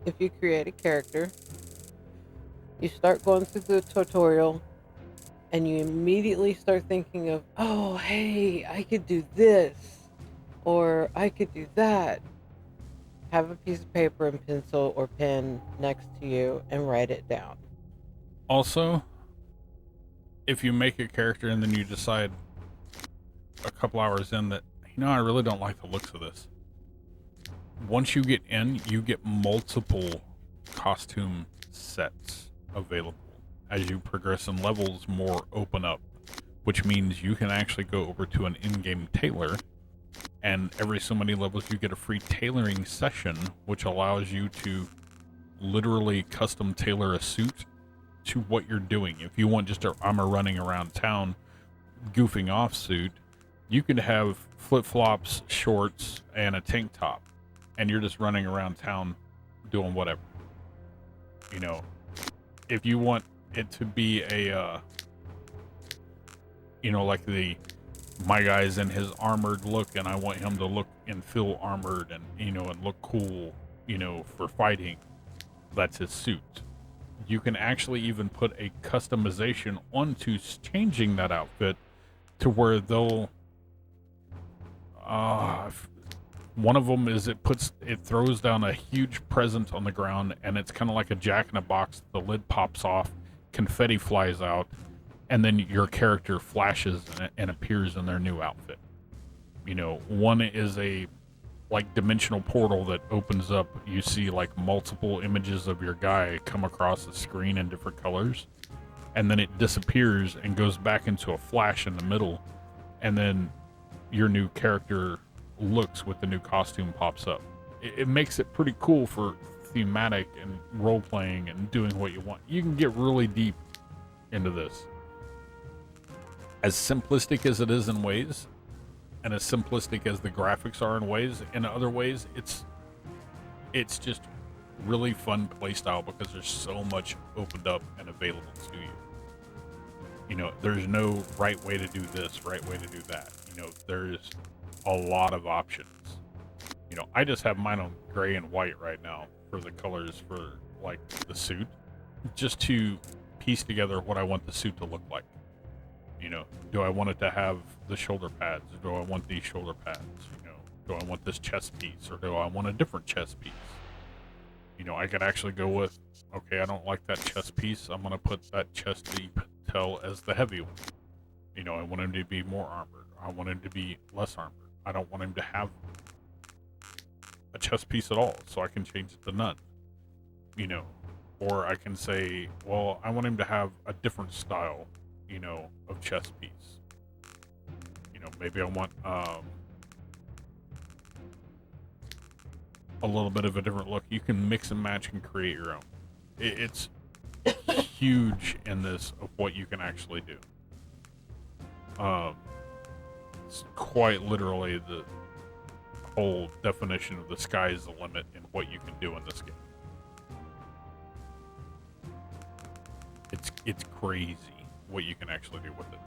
if you create a character, you start going through the tutorial and you immediately start thinking of, oh, hey, I could do this or I could do that. Have a piece of paper and pencil or pen next to you and write it down. Also, if you make a character and then you decide a couple hours in that, I really don't like the looks of this. Once you get in, you get multiple costume sets available. As you progress in levels, more open up, which means you can actually go over to an in-game tailor, and every so many levels you get a free tailoring session, which allows you to literally custom tailor a suit to what you're doing. If you want just I'm a running around town goofing off suit, you could have flip-flops, shorts, and a tank top, and you're just running around town doing whatever. If you want it to be a like my guy's in his armored look and I want him to look and feel armored and and look cool, for fighting, that's his suit. You can actually even put a customization onto changing that outfit to where they'll one of them is it throws down a huge present on the ground, and it's kind of like a jack-in-a-box. The lid pops off, confetti flies out, and then your character flashes and appears in their new outfit. One is a dimensional portal that opens up. You see multiple images of your guy come across the screen in different colors, and then it disappears and goes back into a flash in the middle, and then your new character looks with the new costume pops up. It makes it pretty cool for thematic and role-playing and doing what you want. You can get really deep into this. As simplistic as it is in ways, and as simplistic as the graphics are in other ways, it's just really fun playstyle because there's so much opened up and available to you. There's no right way to do this, right way to do that. There's a lot of options. I just have mine on gray and white right now for the colors for the suit, just to piece together what I want the suit to look like. Do I want it to have the shoulder pads? Do I want these shoulder pads? Do I want this chest piece, or do I want a different chest piece? I could actually go with, okay, I don't like that chest piece. I'm going to put that chest detail as the heavy one. I want him to be more armored. I want him to be less armored. I don't want him to have a chest piece at all, so I can change it to none. Or I can say, well, I want him to have a different style, of chest piece. Maybe I want a little bit of a different look. You can mix and match and create your own. It's huge in this of what you can actually do. It's quite literally the whole definition of the sky is the limit in what you can do in this game. It's crazy what you can actually do with it.